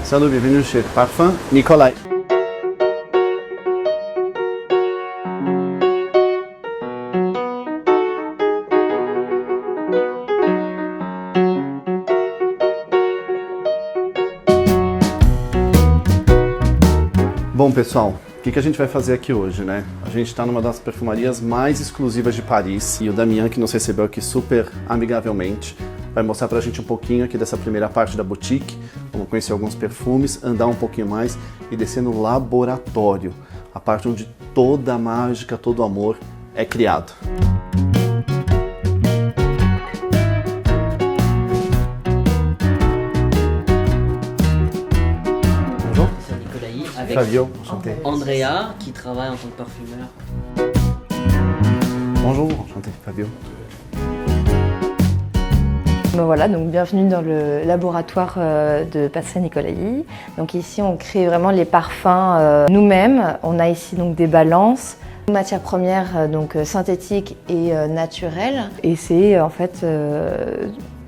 Salut, bienvenue chez Parfum Nicolai. Bom pessoal, o que a gente vai fazer aqui hoje, né? A gente está numa das perfumarias mais exclusivas de Paris e o Damian, que nos recebeu aqui super amigavelmente, vai mostrar pra gente um pouquinho aqui dessa primeira parte da boutique. Vamos conhecer alguns perfumes, andar um pouquinho mais e descer no laboratório, a parte onde toda a mágica, todo o amor é criado. Avec Fabio, enchanté. Andrea qui travaille en tant que parfumeur. Bonjour, enchanté, Fabio. Bon, voilà, donc bienvenue dans le laboratoire de Patricia Nicolai. Donc ici on crée vraiment les parfums nous-mêmes. On a ici donc des balances, matières premières donc synthétiques et naturelles. Et c'est en fait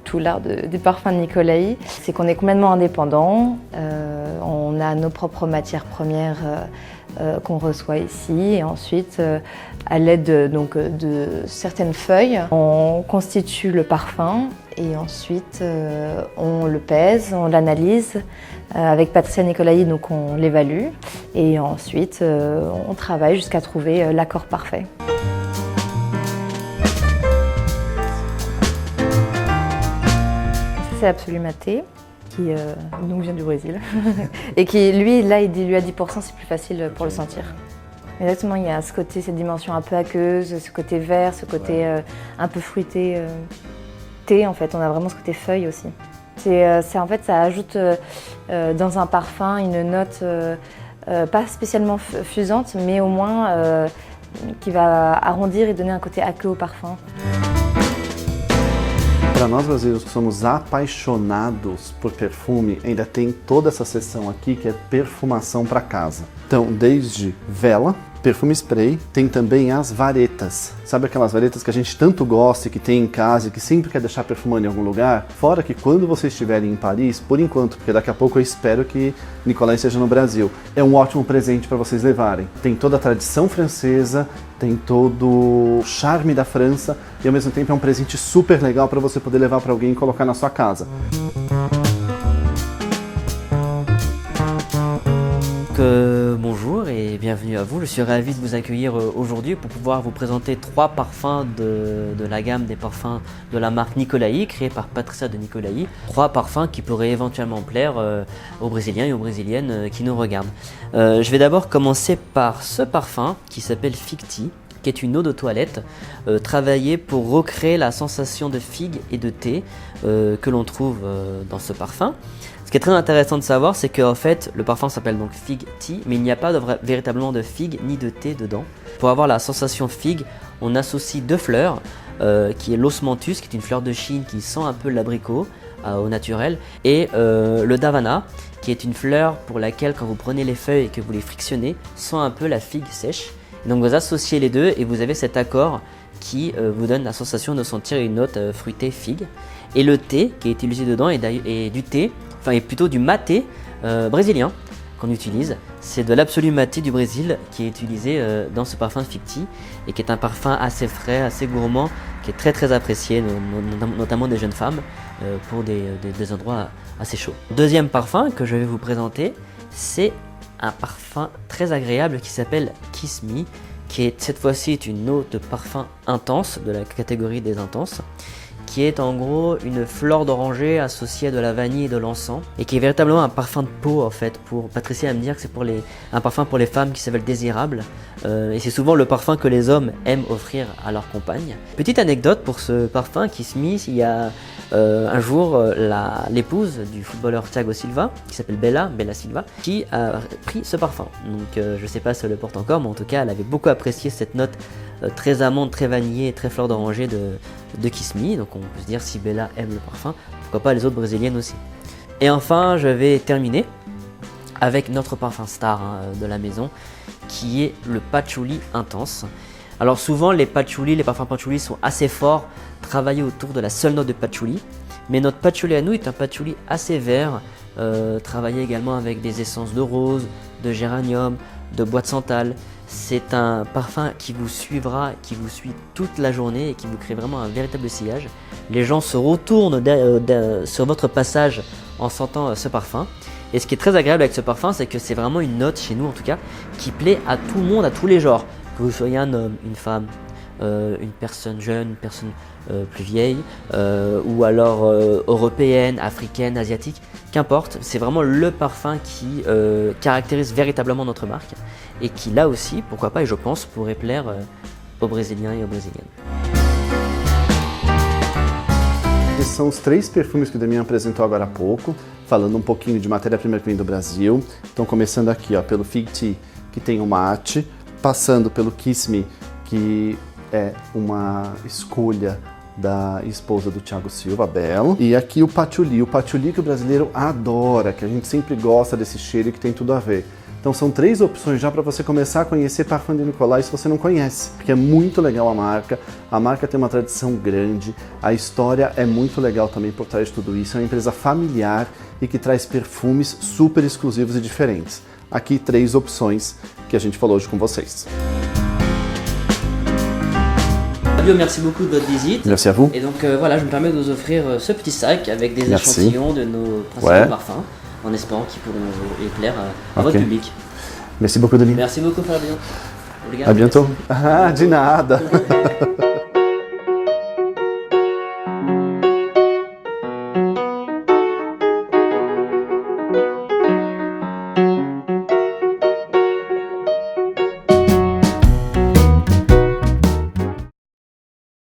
tout l'art des parfums de Nicolai, c'est qu'on est complètement indépendant. On a nos propres matières premières qu'on reçoit ici et ensuite à l'aide donc de certaines feuilles, on constitue le parfum et ensuite on le pèse, on l'analyse. Avec Patricia Nicolai, donc on l'évalue et ensuite on travaille jusqu'à trouver l'accord parfait. C'est Absolu Maté, qui donc vient du Brésil, et qui lui, là, il dilue à 10%, c'est plus facile pour le sentir. Exactement, il y a ce côté, cette dimension un peu aqueuse, ce côté vert, ce côté un peu fruité, thé en fait, on a vraiment ce côté feuille aussi. En fait, ça ajoute dans un parfum une note pas spécialement fusante, mais au moins qui va arrondir et donner un côté aqueux au parfum. Para nós brasileiros que somos apaixonados por perfume, ainda tem toda essa seção aqui que é perfumação para casa. Então, desde vela, perfume spray, tem também as varetas. Sabe aquelas varetas que a gente tanto gosta e que tem em casa e que sempre quer deixar perfumando em algum lugar? Fora que quando vocês estiverem em Paris, por enquanto, porque daqui a pouco eu espero que Nicolai esteja no Brasil, é um ótimo presente para vocês levarem. Tem toda a tradição francesa, tem todo o charme da França e ao mesmo tempo é um presente super legal para você poder levar para alguém e colocar na sua casa. Bonjour et bienvenue à vous. Je suis ravi de vous accueillir aujourd'hui pour pouvoir vous présenter 3 parfums de la gamme des parfums de la marque Nicolai, créée par Patricia de Nicolai. 3 parfums qui pourraient éventuellement plaire aux Brésiliens et aux Brésiliennes qui nous regardent. Je vais d'abord commencer par ce parfum qui s'appelle Fig Tea, qui est une eau de toilette travaillée pour recréer la sensation de figue et de thé que l'on trouve dans ce parfum. Ce qui est très intéressant de savoir, c'est qu'en fait, le parfum s'appelle donc Fig Tea, mais il n'y a pas véritablement de figue ni de thé dedans. Pour avoir la sensation figue, on associe 2 fleurs, qui est l'osmanthus, qui est une fleur de Chine qui sent un peu l'abricot au naturel, et le davana, qui est une fleur pour laquelle, quand vous prenez les feuilles et que vous les frictionnez, sent un peu la figue sèche. Et donc vous associez les deux et vous avez cet accord qui vous donne la sensation de sentir une note fruitée figue. Et le thé qui est utilisé dedans est du thé, enfin est plutôt du maté brésilien qu'on utilise. C'est de l'Absolu Maté du Brésil qui est utilisé dans ce parfum Fig Tea et qui est un parfum assez frais, assez gourmand, qui est très apprécié, notamment des jeunes femmes pour des endroits assez chauds. Deuxième parfum que je vais vous présenter, c'est un parfum très agréable qui s'appelle Kiss Me, qui est cette fois-ci une eau de parfum intense, de la catégorie des intenses, qui est en gros une fleur d'oranger associée à de la vanille et de l'encens, et qui est véritablement un parfum de peau en fait. Pour Patricia à me dire que c'est un parfum pour les femmes qui s'appellent désirables, et c'est souvent le parfum que les hommes aiment offrir à leur compagne. Petite anecdote pour ce parfum Kiss Me, il y a un jour l'épouse du footballeur Thiago Silva, qui s'appelle Bella Silva, qui a pris ce parfum. Donc je ne sais pas si elle le porte encore, mais en tout cas elle avait beaucoup apprécié cette note très amande, très vanillée, très fleur d'oranger de Kiss Me. Donc on peut se dire, si Bella aime le parfum, pourquoi pas les autres brésiliennes aussi. Et enfin je vais terminer avec notre parfum star de la maison, qui est le Patchouli Intense. Alors souvent les parfums patchouli sont assez forts, travaillés autour de la seule note de patchouli, mais notre patchouli à nous est un patchouli assez vert, travailler également avec des essences de rose, de géranium, de bois de santal. C'est un parfum qui vous suivra, qui vous suit toute la journée et qui vous crée vraiment un véritable sillage. Les gens se retournent sur votre passage en sentant ce parfum. Et ce qui est très agréable avec ce parfum, c'est que c'est vraiment une note, chez nous en tout cas, qui plaît à tout le monde, à tous les genres. Que vous soyez un homme, une femme, une personne jeune, une personne plus vieille, ou alors européenne, africaine, asiatique, qu'importe. C'est vraiment le parfum qui caractérise véritablement notre marque et qui là aussi, pourquoi pas, et je pense, pourrait plaire aux Brésiliens et aux Brésiliennes. Esses são os 3 perfumes que o Damian apresentou agora há pouco, falando um pouquinho de matéria-prima que vem do Brasil. Então começando aqui ó, pelo Fig Tea, que tem o mate, passando pelo Kiss Me, que é uma escolha da esposa do Thiago Silva, Belo. E aqui o Patchouli que o brasileiro adora, que a gente sempre gosta desse cheiro e que tem tudo a ver. Então são 3 opções já para você começar a conhecer Parfum de Nicolas se você não conhece, porque é muito legal a marca tem uma tradição grande, a história é muito legal também por trás de tudo isso, é uma empresa familiar e que traz perfumes super exclusivos e diferentes. Aqui 3 opções que a gente falou hoje com vocês. Fabio, merci beaucoup de votre visite. Merci à vous. Et donc voilà, je me permets de vous offrir ce petit sac avec des échantillons de nos principaux parfums, en espérant qu'ils pourront plaire à votre public. Merci beaucoup, Denis. Merci beaucoup, Fabio. À bientôt. Ah, de nada.